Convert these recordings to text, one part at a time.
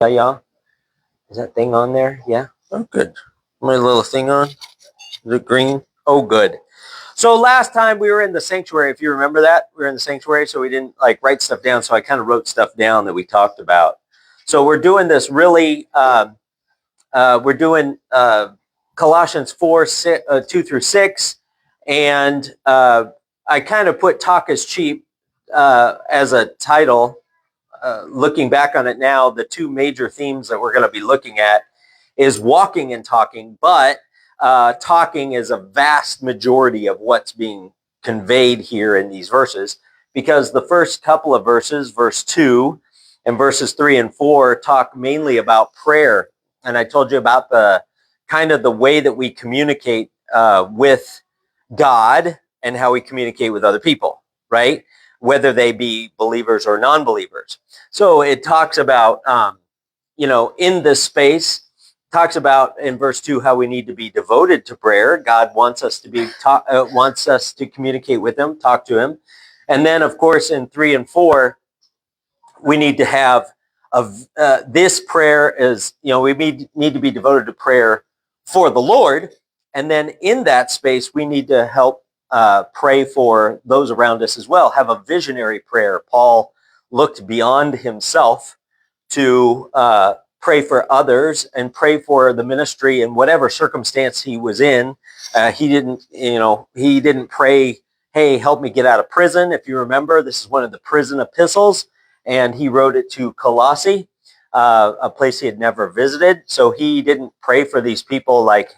Yeah, y'all. Is that thing on there? Yeah. Oh, good. My little thing on. Is it green? Oh, good. So last time we were in the sanctuary, if you remember that, we were in the sanctuary, so we didn't write stuff down. So I kind of wrote stuff down that we talked about. So we're doing this really. We're doing Colossians 2 through 6, and I kind of put "Talk is Cheap" as a title. Looking back on it now, the two major themes that we're going to be looking at is walking and talking, but talking is a vast majority of what's being conveyed here in these verses, because the first couple of verses, verse 2 and verses 3 and 4, talk mainly about prayer. And I told you about the kind of the way that we communicate with God and how we communicate with other people, right? Whether they be believers or non-believers. So it talks about, in this space, talks about in verse 2 how we need to be devoted to prayer. God wants us to wants us to communicate with him, talk to him. And then, of course, in 3 and 4, we need to have this prayer is, we need to be devoted to prayer for the Lord. And then in that space, we need to help pray for those around us as well. Have a visionary prayer. Paul looked beyond himself to pray for others and pray for the ministry in whatever circumstance he was in. He didn't pray, "Hey, help me get out of prison." If you remember, this is one of the prison epistles, and he wrote it to Colossae, a place he had never visited. So he didn't pray for these people like,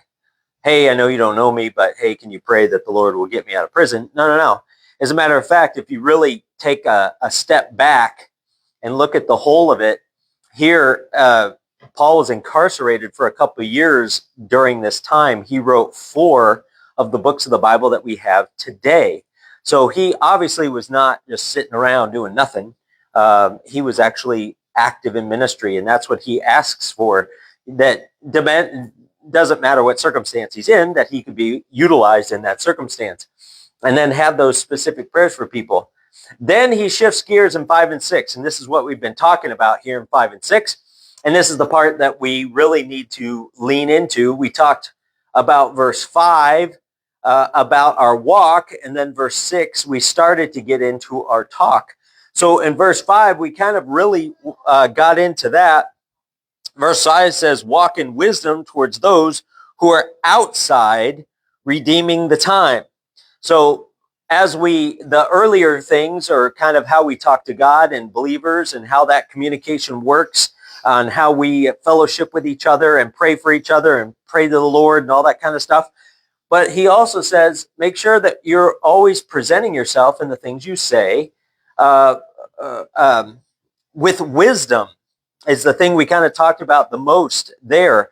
"Hey, I know you don't know me, but hey, can you pray that the Lord will get me out of prison?" No, no, no. As a matter of fact, if you really take a step back and look at the whole of it, here, Paul was incarcerated for a couple of years during this time. He wrote 4 of the books of the Bible that we have today. So he obviously was not just sitting around doing nothing. He was actually active in ministry, and that's what he asks for, that doesn't matter what circumstance he's in, that he could be utilized in that circumstance, and then have those specific prayers for people. Then he shifts gears in 5 and 6, and this is what we've been talking about here in 5 and 6, and this is the part that we really need to lean into. We talked about verse 5, about our walk, and then verse 6, we started to get into our talk. So in verse 5, we kind of really got into that. Verse 5 says, "Walk in wisdom towards those who are outside, redeeming the time." So the earlier things are kind of how we talk to God and believers and how that communication works, on how we fellowship with each other and pray for each other and pray to the Lord and all that kind of stuff. But he also says, make sure that you're always presenting yourself in the things you say uh, with wisdom, is the thing we kind of talked about the most there.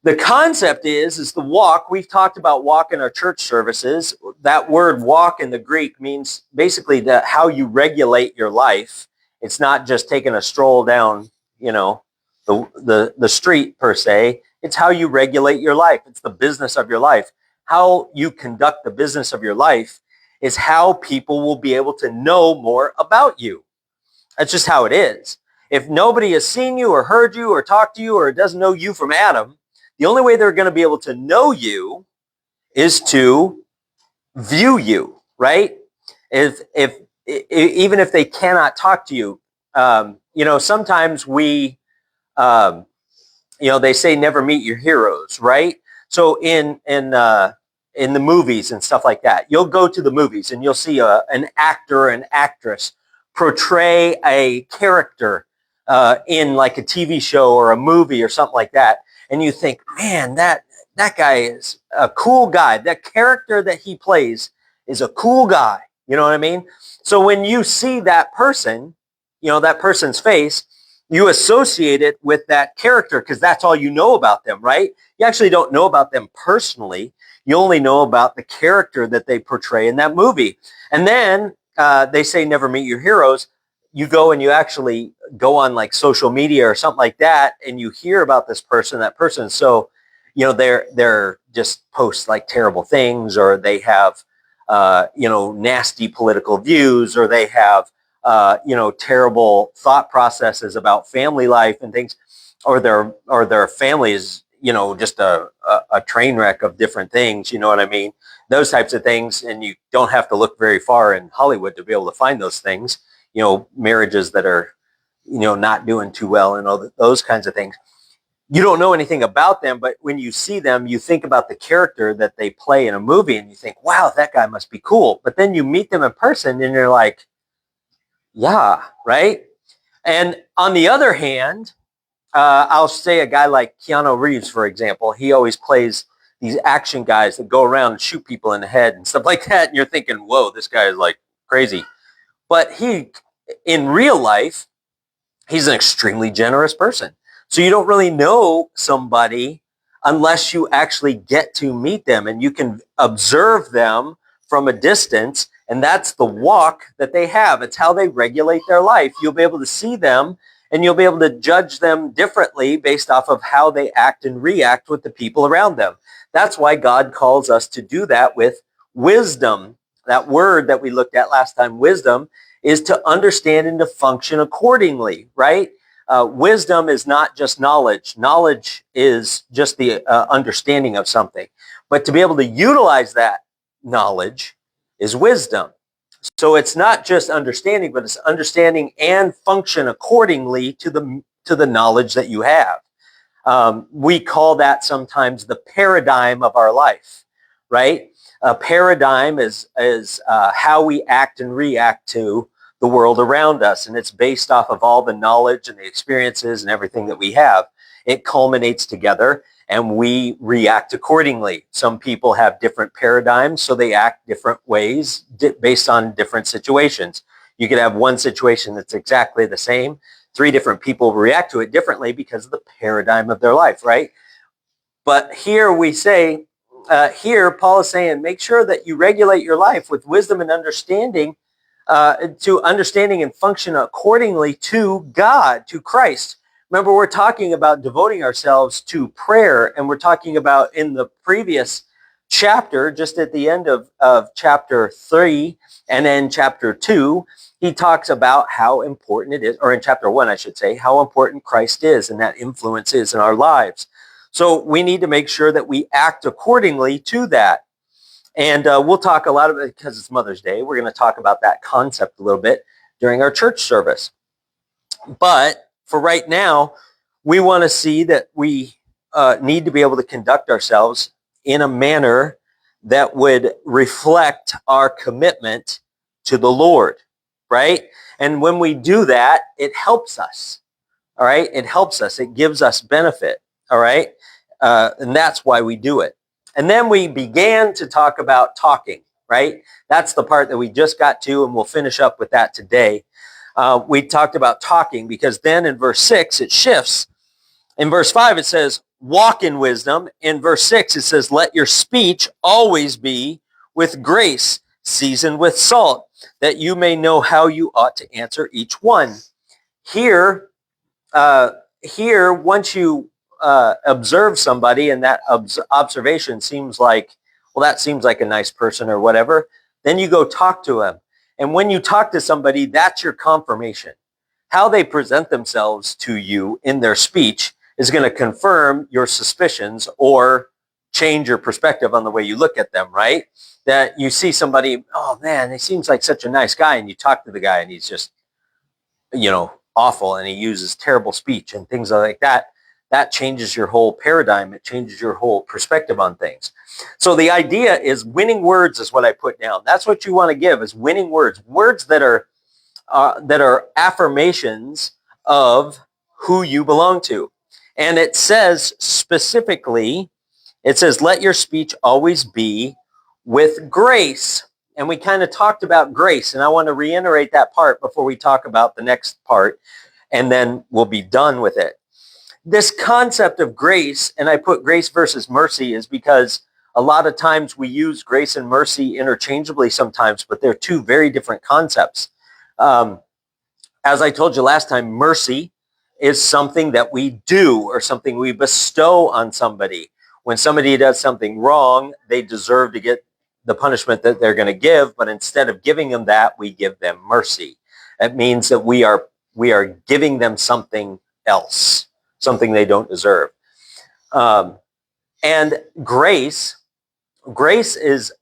The concept is the walk. We've talked about walk in our church services. That word walk in the Greek means basically how you regulate your life. It's not just taking a stroll down, the street per se. It's how you regulate your life. It's the business of your life. How you conduct the business of your life is how people will be able to know more about you. That's just how it is. If nobody has seen you or heard you or talked to you or doesn't know you from Adam, the only way they're going to be able to know you is to view you, right? Even if they cannot talk to you, sometimes they say never meet your heroes, right? So in the movies and stuff like that, you'll go to the movies and you'll see an actor or an actress portray a character in like a TV show or a movie or something like that, and you think, man, that guy is a cool guy. That character that he plays is a cool guy. You know what I mean? So when you see that person, that person's face, you associate it with that character because that's all you know about them, right? You actually don't know about them personally. You only know about the character that they portray in that movie. And then they say never meet your heroes. You go and you actually go on like social media or something like that, and you hear about this person, that person. So, they're just post like terrible things, or they have, nasty political views, or they have terrible thought processes about family life and things, or their family is, just a train wreck of different things. You know what I mean? Those types of things, and you don't have to look very far in Hollywood to be able to find those things. Marriages that are, not doing too well, and all those kinds of things. You don't know anything about them, but when you see them, you think about the character that they play in a movie, and you think, wow, that guy must be cool. But then you meet them in person, and you're like, yeah, right? And on the other hand, I'll say a guy like Keanu Reeves, for example. He always plays these action guys that go around and shoot people in the head and stuff like that. And you're thinking, whoa, this guy is like crazy. But in real life, he's an extremely generous person. So you don't really know somebody unless you actually get to meet them, and you can observe them from a distance. And that's the walk that they have. It's how they regulate their life. You'll be able to see them, and you'll be able to judge them differently based off of how they act and react with the people around them. That's why God calls us to do that with wisdom. That word that we looked at last time, wisdom, is to understand and to function accordingly, right? Wisdom is not just knowledge. Knowledge is just the understanding of something. But to be able to utilize that knowledge is wisdom. So it's not just understanding, but it's understanding and function accordingly to the knowledge that you have. We call that sometimes the paradigm of our life, right? A paradigm is how we act and react to the world around us, and it's based off of all the knowledge and the experiences and everything that we have. It culminates together, and we react accordingly. Some people have different paradigms, so they act different ways based on different situations. You could have one situation that's exactly the same. 3 different people react to it differently because of the paradigm of their life, right? But here we say, Paul is saying, make sure that you regulate your life with wisdom and understanding, to understanding and function accordingly to God, to Christ. Remember, we're talking about devoting ourselves to prayer, and we're talking about in the previous chapter, just at the end of chapter 3 and then chapter 2, he talks about how important it is, or in chapter 1, I should say, how important Christ is and that influence is in our lives. So we need to make sure that we act accordingly to that. And we'll talk a lot about it because it's Mother's Day. We're going to talk about that concept a little bit during our church service. But for right now, we want to see that we need to be able to conduct ourselves in a manner that would reflect our commitment to the Lord, right? And when we do that, it helps us, all right? It helps us. It gives us benefit, all right? And that's why we do it. And then we began to talk about talking, right? That's the part that we just got to, and we'll finish up with that today. We talked about talking because then in verse 6, it shifts. In verse 5, it says, walk in wisdom. In verse 6, it says, let your speech always be with grace, seasoned with salt, that you may know how you ought to answer each one. Here, once you observe somebody and that observation seems like, well, that seems like a nice person or whatever, then you go talk to them. And when you talk to somebody, that's your confirmation. How they present themselves to you in their speech is going to confirm your suspicions or change your perspective on the way you look at them, right? That you see somebody, oh man, he seems like such a nice guy, and you talk to the guy and he's just, awful, and he uses terrible speech and things like that. That changes your whole paradigm. It changes your whole perspective on things. So the idea is winning words is what I put down. That's what you want to give, is winning words. Words that are affirmations of who you belong to. And it says specifically, it says, let your speech always be with grace. And we kind of talked about grace, and I want to reiterate that part before we talk about the next part, and then we'll be done with it. This concept of grace, and I put grace versus mercy, is because a lot of times we use grace and mercy interchangeably sometimes, but they're 2 very different concepts. As I told you last time, mercy is something that we do or something we bestow on somebody. When somebody does something wrong, they deserve to get the punishment that they're going to give, but instead of giving them that, we give them mercy. It means that we are giving them something else, something they don't deserve. And grace is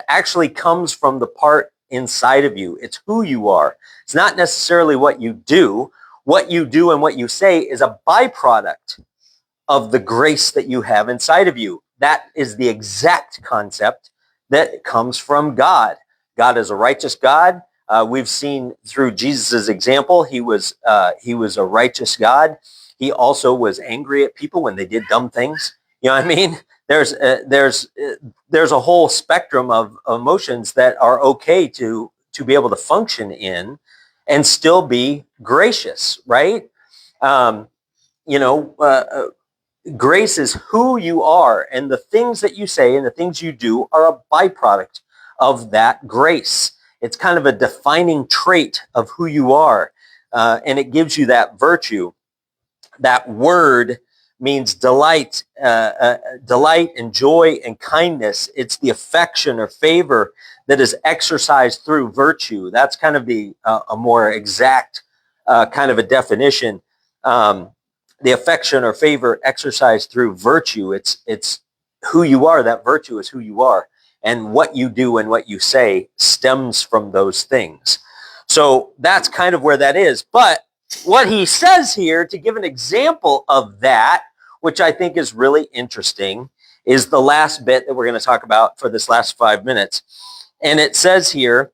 actually comes from the part inside of you. It's who you are. It's not necessarily what you do. What you do and what you say is a byproduct of the grace that you have inside of you. That is the exact concept that comes from God. God is a righteous God. We've seen through Jesus's example, he was a righteous God. He also was angry at people when they did dumb things. You know what I mean? There's a whole spectrum of emotions that are okay to be able to function in and still be gracious, right? Grace is who you are, and the things that you say and the things you do are a byproduct of that grace. It's kind of a defining trait of who you are, and it gives you that virtue. That word means delight, delight and joy and kindness. It's the affection or favor that is exercised through virtue. That's kind of a more exact kind of a definition. The affection or favor exercised through virtue. It's who you are. That virtue is who you are, and what you do and what you say stems from those things. So that's kind of where that is. But what he says here, to give an example of that, which I think is really interesting, is the last bit that we're going to talk about for this last 5 minutes. And it says here,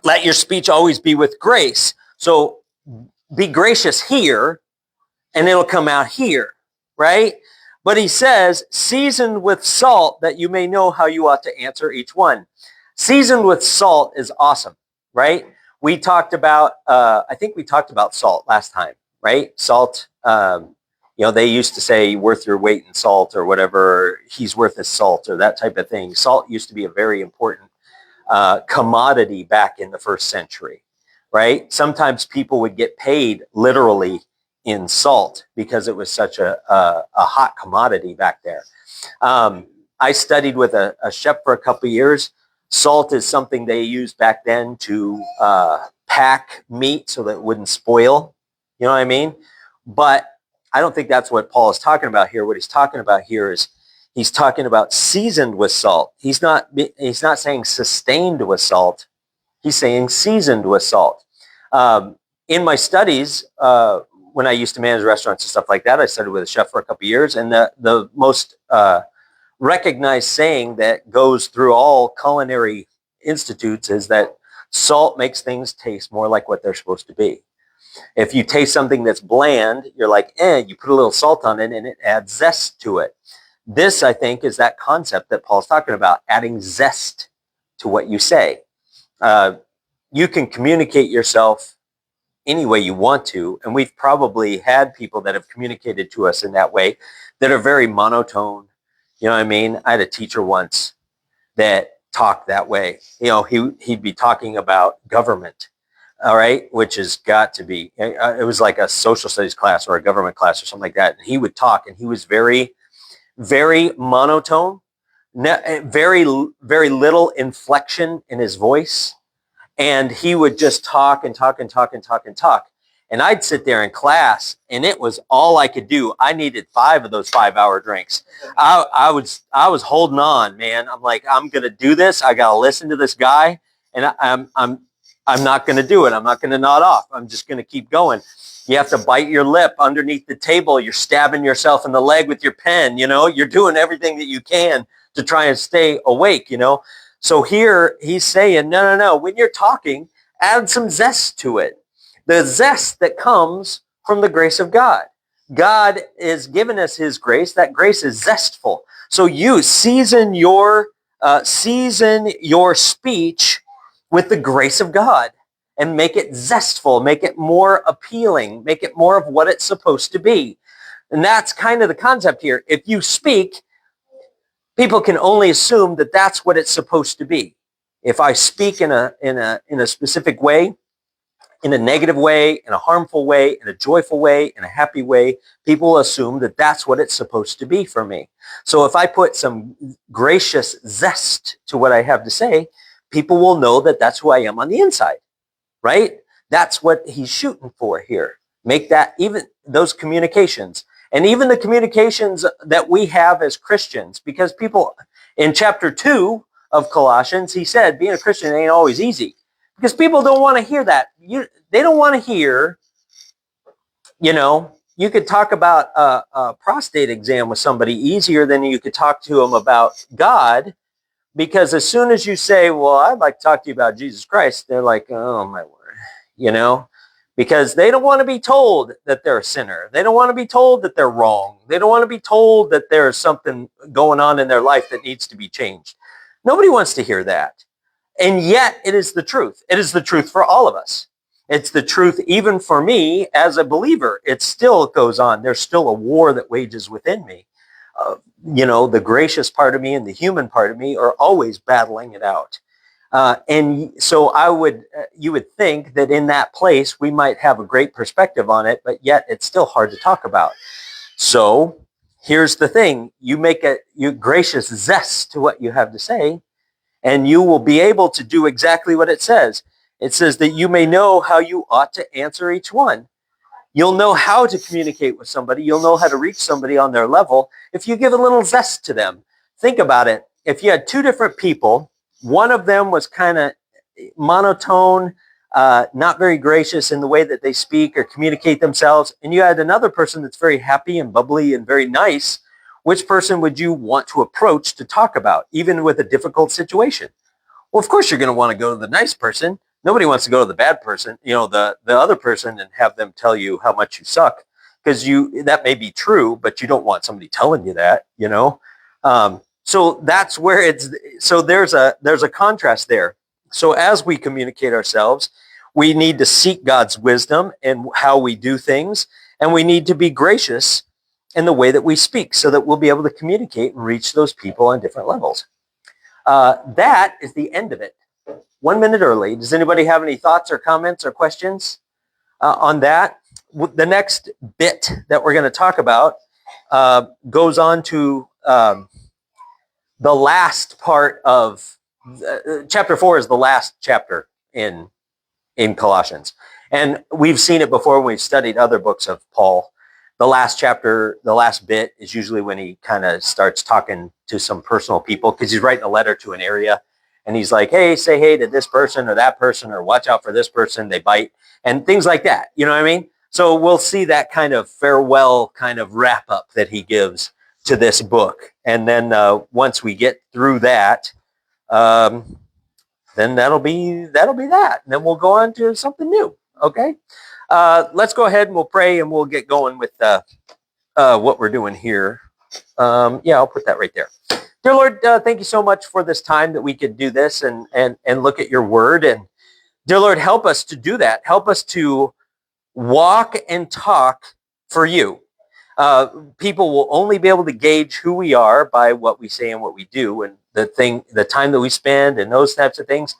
let your speech always be with grace. So be gracious here, and it'll come out here, right? But he says, seasoned with salt, that you may know how you ought to answer each one. Seasoned with salt is awesome, right? We talked about, I think we talked about salt last time, right? Salt, they used to say worth your weight in salt or whatever, he's worth his salt or that type of thing. Salt used to be a very important commodity back in the first century, right? Sometimes people would get paid literally in salt because it was such a hot commodity back there. I studied with a chef for a couple of years. Salt is something they used back then to pack meat so that it wouldn't spoil. You know what I mean? But I don't think that's what Paul is talking about here. What he's talking about here is he's talking about seasoned with salt. He's not saying sustained with salt. He's saying seasoned with salt. In my studies, when I used to manage restaurants and stuff like that, I studied with a chef for a couple of years, and the most recognized saying that goes through all culinary institutes is that salt makes things taste more like what they're supposed to be. If you taste something that's bland, you're like, you put a little salt on it and it adds zest to it. This, I think, is that concept that Paul's talking about, adding zest to what you say. You can communicate yourself any way you want to, and we've probably had people that have communicated to us in that way that are very monotone. You know what I mean? I had a teacher once that talked that way. He'd be talking about government, all right, which has got to be, it was like a social studies class or a government class or something like that. And he would talk, and he was very, very monotone, very, very little inflection in his voice. And he would just talk and talk and talk and talk and talk. And I'd sit there in class, and it was all I could do. I needed 5 of those 5-hour drinks. I was holding on, man. I'm like, I'm gonna do this. I gotta listen to this guy, and I'm not gonna do it. I'm not gonna nod off. I'm just gonna keep going. You have to bite your lip underneath the table. You're stabbing yourself in the leg with your pen. You're doing everything that you can to try and stay awake. So here he's saying, no. When you're talking, add some zest to it. The zest that comes from the grace of God. God is giving us his grace. That grace is zestful. So you season your speech with the grace of God and make it zestful, make it more appealing, make it more of what it's supposed to be. And that's kind of the concept here. If you speak, people can only assume that that's what it's supposed to be. If I speak in a specific way, in a negative way, in a harmful way, in a joyful way, in a happy way, people assume that that's what it's supposed to be for me. So if I put some gracious zest to what I have to say, people will know that that's who I am on the inside, right? That's what he's shooting for here. Make that, even those communications, and even the communications that we have as Christians, because people in chapter 2 of Colossians, he said being a Christian ain't always easy, because people don't want to hear that. They don't want to hear, you could talk about a prostate exam with somebody easier than you could talk to them about God, because as soon as you say, well, I'd like to talk to you about Jesus Christ, they're like, oh my word, because they don't want to be told that they're a sinner. They don't want to be told that they're wrong. They don't want to be told that there's something going on in their life that needs to be changed. Nobody wants to hear that. And yet it is the truth. It is the truth for all of us. It's the truth even for me as a believer. It still goes on. There's still a war that wages within me. The gracious part of me and the human part of me are always battling it out. And so you would think that in that place, we might have a great perspective on it, but yet it's still hard to talk about. So here's the thing. You make you gracious zest to what you have to say, and you will be able to do exactly what it says. It says that you may know how you ought to answer each one. You'll know how to communicate with somebody. You'll know how to reach somebody on their level if you give a little zest to them. Think about it. If you had two different people, one of them was kind of monotone, not very gracious in the way that they speak or communicate themselves, and you had another person that's very happy and bubbly and very nice, which person would you want to approach to talk about, even with a difficult situation? Well, of course, you're going to want to go to the nice person. Nobody wants to go to the bad person, the other person, and have them tell you how much you suck, because that may be true, but you don't want somebody telling you that, So that's where there's a contrast there. So as we communicate ourselves, we need to seek God's wisdom in how we do things, and we need to be gracious in the way that we speak so that we'll be able to communicate and reach those people on different levels. That is the end of it. 1 minute early. Does anybody have any thoughts or comments or questions on that? The next bit that we're going to talk about goes on to the last part of chapter 4 is the last chapter in Colossians. And we've seen it before when we've studied other books of Paul. The last chapter, the last bit is usually when he kind of starts talking to some personal people, because he's writing a letter to an area. And he's like, hey, say hey to this person or that person, or watch out for this person, they bite, and things like that. You know what I mean? So we'll see that kind of farewell kind of wrap up that he gives to this book. And then once we get through that, then that'll be that. And then we'll go on to something new. Okay? Let's go ahead and we'll pray and we'll get going with what we're doing here. I'll put that right there. Dear Lord, thank you so much for this time that we could do this and look at your word. And dear Lord, help us to do that. Help us to walk and talk for you. People will only be able to gauge who we are by what we say and what we do, and the time that we spend and those types of things.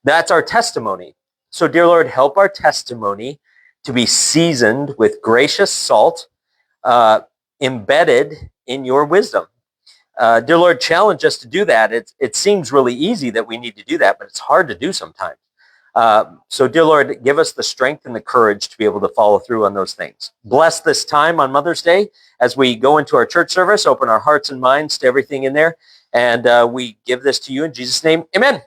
That's our testimony. So dear Lord, help our testimony to be seasoned with gracious salt, embedded in your wisdom. Dear Lord, challenge us to do that. It seems really easy that we need to do that, but it's hard to do sometimes. So dear Lord, give us the strength and the courage to be able to follow through on those things. Bless this time on Mother's Day as we go into our church service, open our hearts and minds to everything in there. And we give this to you in Jesus' name. Amen.